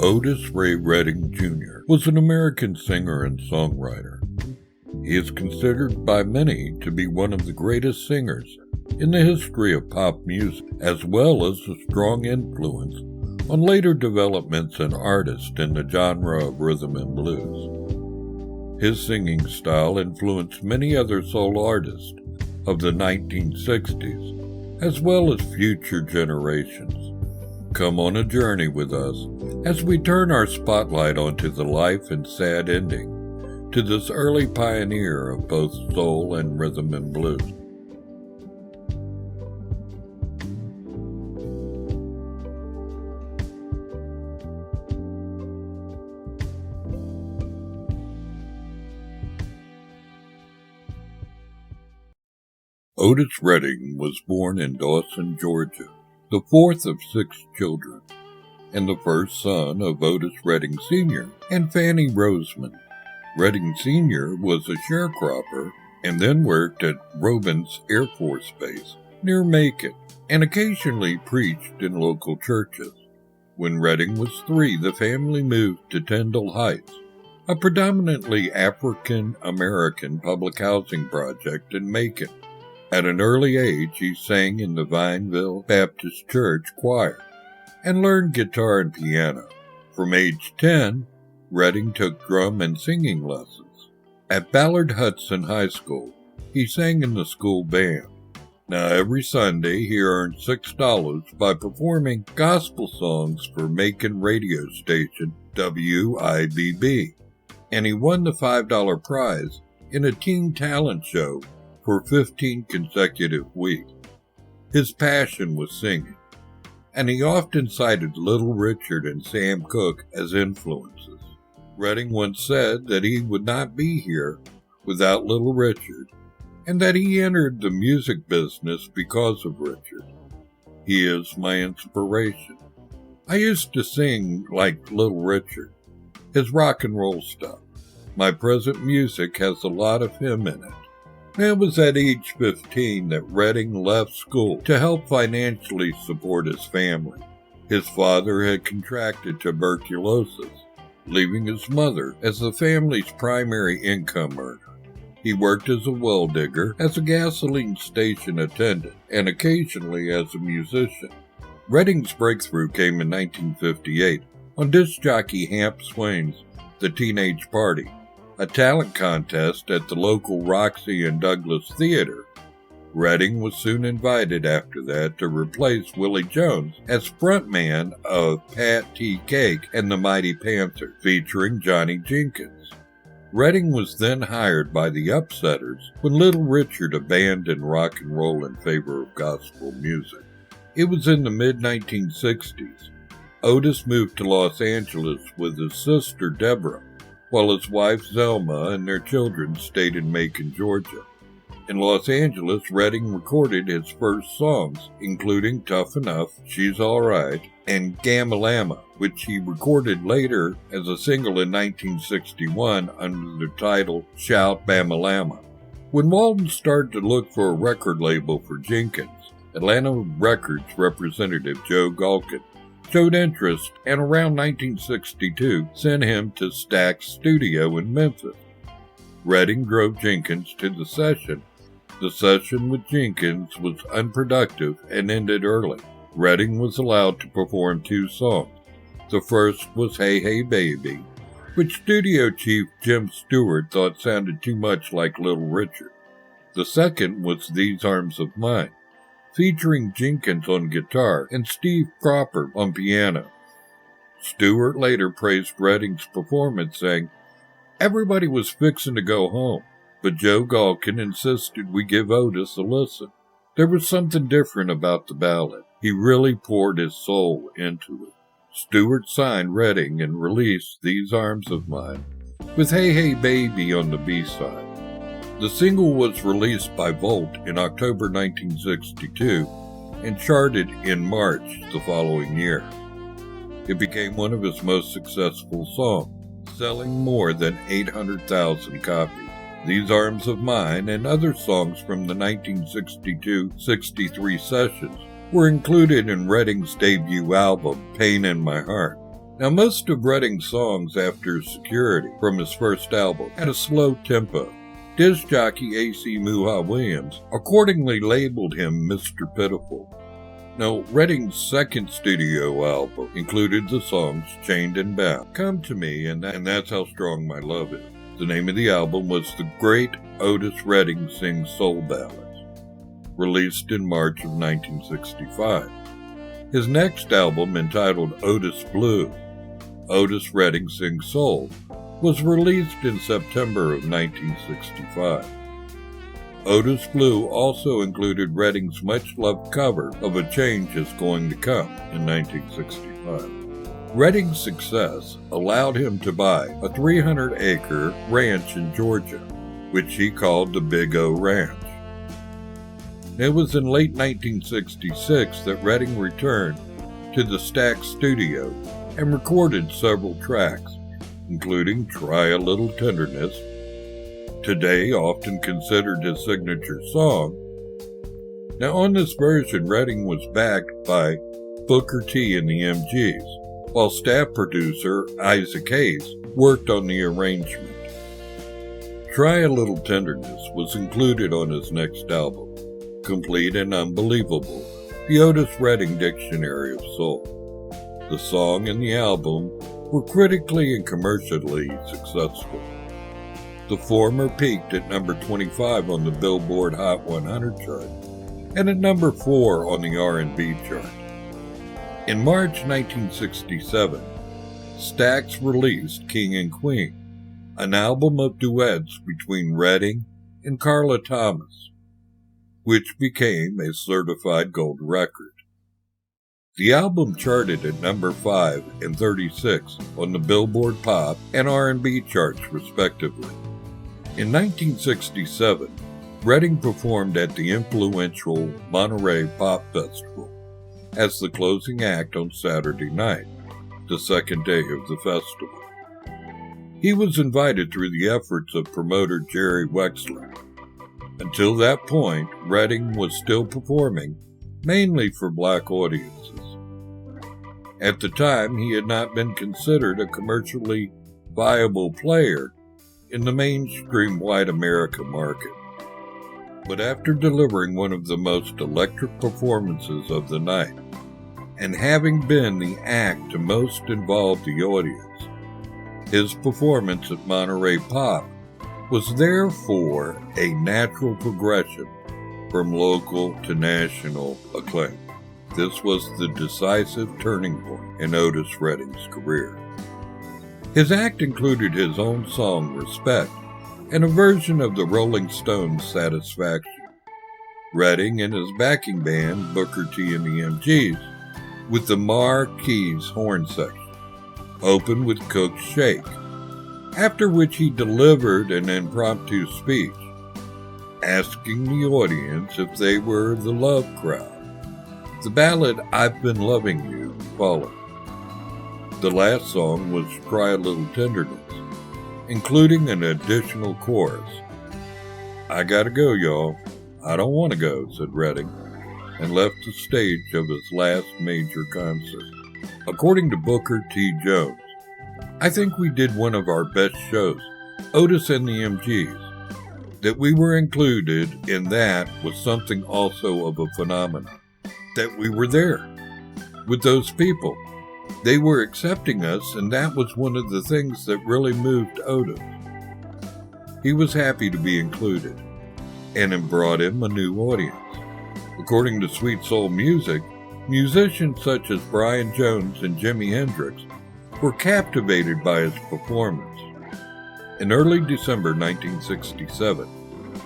Otis Ray Redding Jr. was an American singer and songwriter. He is considered by many to be one of the greatest singers in the history of pop music, as well as a strong influence on later developments and artists in the genre of rhythm and blues. His singing style influenced many other soul artists of the 1960s, as well as future generations. Come on a journey with us as we turn our spotlight onto the life and sad ending to this early pioneer of both soul and rhythm and blues. Otis Redding was born in Dawson, Georgia, the fourth of 6 children, and the first son of Otis Redding Sr. and Fanny Roseman. Redding Sr. was a sharecropper and then worked at Robins Air Force Base near Macon and occasionally preached in local churches. When Redding was 3, the family moved to Tyndall Heights, a predominantly African-American public housing project in Macon. At an early age, he sang in the Vineville Baptist Church choir and learned guitar and piano. From age 10, Redding took drum and singing lessons. At Ballard Hudson High School, he sang in the school band. Now, every Sunday, he earned $6 by performing gospel songs for Macon radio station WIBB, and he won the $5 prize in a teen talent show for 15 consecutive weeks. His passion was singing, and he often cited Little Richard and Sam Cooke as influences. Redding once said that he would not be here without Little Richard, and that he entered the music business because of Richard. He is my inspiration. I used to sing like Little Richard, his rock and roll stuff. My present music has a lot of him in it. It was at age 15 that Redding left school to help financially support his family. His father had contracted tuberculosis, leaving his mother as the family's primary income earner. He worked as a well digger, as a gasoline station attendant, and occasionally as a musician. Redding's breakthrough came in 1958 on disc jockey Hamp Swain's The Teenage Party, a talent contest at the local Roxy and Douglas Theater. Redding was soon invited after that to replace Willie Jones as frontman of Pat T. Cake and the Mighty Panther, featuring Johnny Jenkins. Redding was then hired by the Upsetters when Little Richard abandoned rock and roll in favor of gospel music. It was in the mid-1960s. Otis moved to Los Angeles with his sister Deborah, while his wife Zelma and their children stayed in Macon, Georgia. In Los Angeles, Redding recorded his first songs, including Tough Enough, She's Alright, and Gamalama, which he recorded later as a single in 1961 under the title Shout Bamalama. When Walton started to look for a record label for Jenkins, Atlanta Records representative Joe Galkin showed interest and around 1962 sent him to Stax Studio in Memphis. Redding drove Jenkins to the session. The session with Jenkins was unproductive and ended early. Redding was allowed to perform 2 songs. The first was Hey Hey Baby, which studio chief Jim Stewart thought sounded too much like Little Richard. The second was These Arms of Mine, featuring Jenkins on guitar and Steve Cropper on piano. Stewart later praised Redding's performance, saying, "Everybody was fixing to go home, but Joe Galkin insisted we give Otis a listen. There was something different about the ballad. He really poured his soul into it." Stewart signed Redding and released These Arms of Mine, with Hey Hey Baby on the B-side. The single was released by Volt in October 1962 and charted in March the following year. It became one of his most successful songs, selling more than 800,000 copies. These Arms of Mine and other songs from the 1962-63 sessions were included in Redding's debut album, Pain in My Heart. Now, most of Redding's songs after Security from his first album had a slow tempo. Disc jockey A.C. Muha Williams accordingly labeled him Mr. Pitiful. Now, Redding's second studio album included the songs Chained and Bound, Come to Me, and That's How Strong My Love Is. The name of the album was The Great Otis Redding Sings Soul Ballads, released in March of 1965. His next album, entitled Otis Blue, Otis Redding Sings Soul, was released in September of 1965. Otis Blue also included Redding's much-loved cover of A Change Is Going to Come in 1965. Redding's success allowed him to buy a 300-acre ranch in Georgia, which he called the Big O Ranch. It was in late 1966 that Redding returned to the Stax studio and recorded several tracks, including Try a Little Tenderness, today often considered his signature song. Now, on this version, Redding was backed by Booker T and the MGs, while staff producer Isaac Hayes worked on the arrangement. Try a Little Tenderness was included on his next album, Complete and Unbelievable, the Otis Redding Dictionary of Soul. The song and the album were critically and commercially successful. The former peaked at number 25 on the Billboard Hot 100 chart and at number 4 on the R&B chart. In March 1967, Stax released King and Queen, an album of duets between Redding and Carla Thomas, which became a certified gold record. The album charted at number 5 and 36 on the Billboard Pop and R&B charts, respectively. In 1967, Redding performed at the influential Monterey Pop Festival as the closing act on Saturday night, the second day of the festival. He was invited through the efforts of promoter Jerry Wexler. Until that point, Redding was still performing, mainly for black audiences. At the time, he had not been considered a commercially viable player in the mainstream white America market. But after delivering one of the most electric performances of the night, and having been the act to most involve the audience, his performance at Monterey Pop was therefore a natural progression from local to national acclaim. This was the decisive turning point in Otis Redding's career. His act included his own song, Respect, and a version of the Rolling Stones' Satisfaction. Redding and his backing band, Booker T and the MGs, with the Marquis horn section, opened with Cook's Shake, after which he delivered an impromptu speech, asking the audience if they were the love crowd. The ballad I've Been Loving You followed. The last song was Try a Little Tenderness, including an additional chorus. I gotta go, y'all. I don't want to go, said Redding, and left the stage of his last major concert. According to Booker T. Jones, I think we did one of our best shows, Otis and the MGs. That we were included in that was something also of a phenomenon. That we were there with those people. They were accepting us, and that was one of the things that really moved Otis. He was happy to be included, and it brought him a new audience. According to Sweet Soul Music, musicians such as Brian Jones and Jimi Hendrix were captivated by his performance. In early December 1967,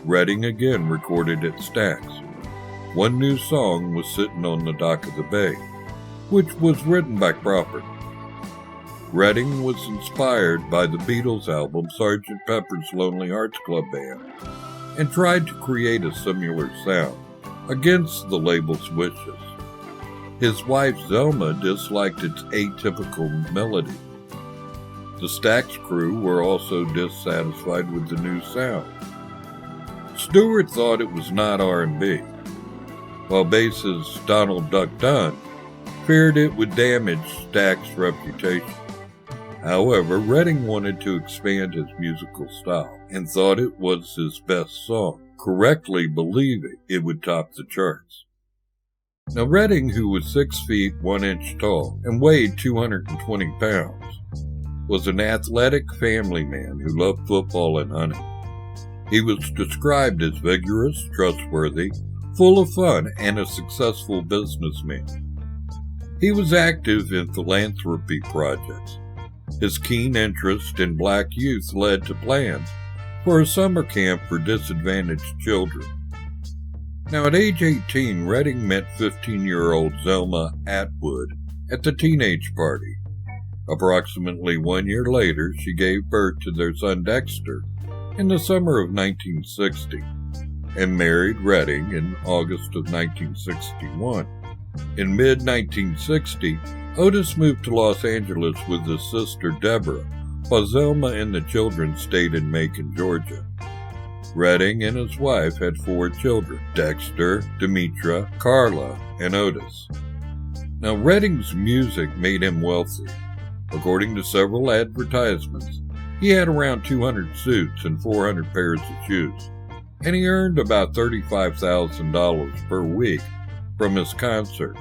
Redding again recorded at Stax. One new song was Sitting on the Dock of the Bay, which was written by Crawford. Redding was inspired by the Beatles album Sgt. Pepper's Lonely Hearts Club Band and tried to create a similar sound, against the label's wishes. His wife Zelma disliked its atypical melody. The Stax crew were also dissatisfied with the new sound. Stewart thought it was not R&B, while bassist Donald Duck Dunn feared it would damage Stax's reputation. However, Redding wanted to expand his musical style and thought it was his best song, correctly believing it would top the charts. Now, Redding, who was 6 feet 1 inch tall and weighed 220 pounds, was an athletic family man who loved football and hunting. He was described as vigorous, trustworthy, full of fun, and a successful businessman. He was active in philanthropy projects. His keen interest in black youth led to plans for a summer camp for disadvantaged children. Now, at age 18, Redding met 15-year-old Zelma Atwood at the teenage party. Approximately 1 year later, she gave birth to their son Dexter in the summer of 1960 and married Redding in August of 1961. In mid-1960, Otis moved to Los Angeles with his sister Deborah, while Zelma and the children stayed in Macon, Georgia. Redding and his wife had 4 children: Dexter, Demetra, Carla, and Otis. Now, Redding's music made him wealthy. According to several advertisements, he had around 200 suits and 400 pairs of shoes, and he earned about $35,000 per week from his concerts.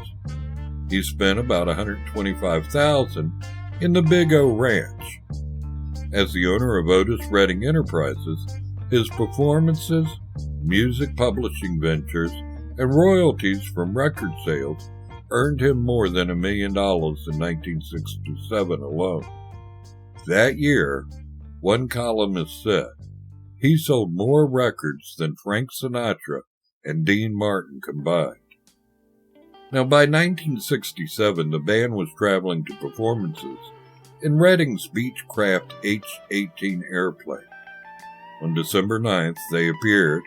He spent about $125,000 in the Big O Ranch. As the owner of Otis Redding Enterprises, his performances, music publishing ventures, and royalties from record sales earned him more than $1 million in 1967 alone. That year, one columnist said, he sold more records than Frank Sinatra and Dean Martin combined. Now, by 1967, the band was traveling to performances in Redding's Beechcraft H-18 airplane. On December 9th, they appeared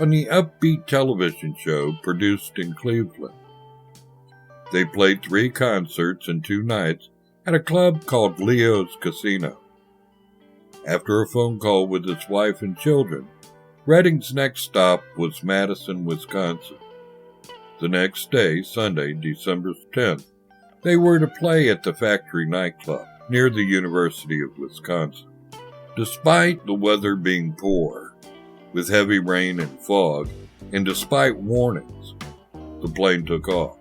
on the upbeat television show produced in Cleveland. They played 3 concerts in 2 nights at a club called Leo's Casino. After a phone call with his wife and children, Redding's next stop was Madison, Wisconsin. The next day, Sunday, December 10th, they were to play at the Factory nightclub near the University of Wisconsin. Despite the weather being poor, with heavy rain and fog, and despite warnings, the plane took off.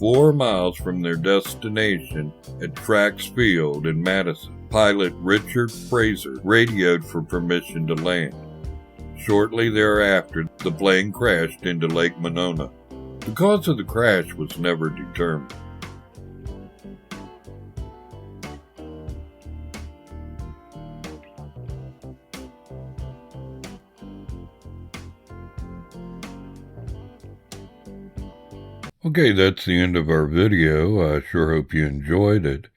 4 miles from their destination at Trax Field in Madison, pilot Richard Fraser radioed for permission to land. Shortly thereafter, the plane crashed into Lake Monona. The cause of the crash was never determined. Okay, that's the end of our video. I sure hope you enjoyed it.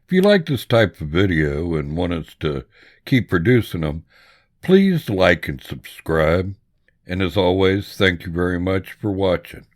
If you like this type of video and want us to keep producing them, please like and subscribe. And as always, thank you very much for watching.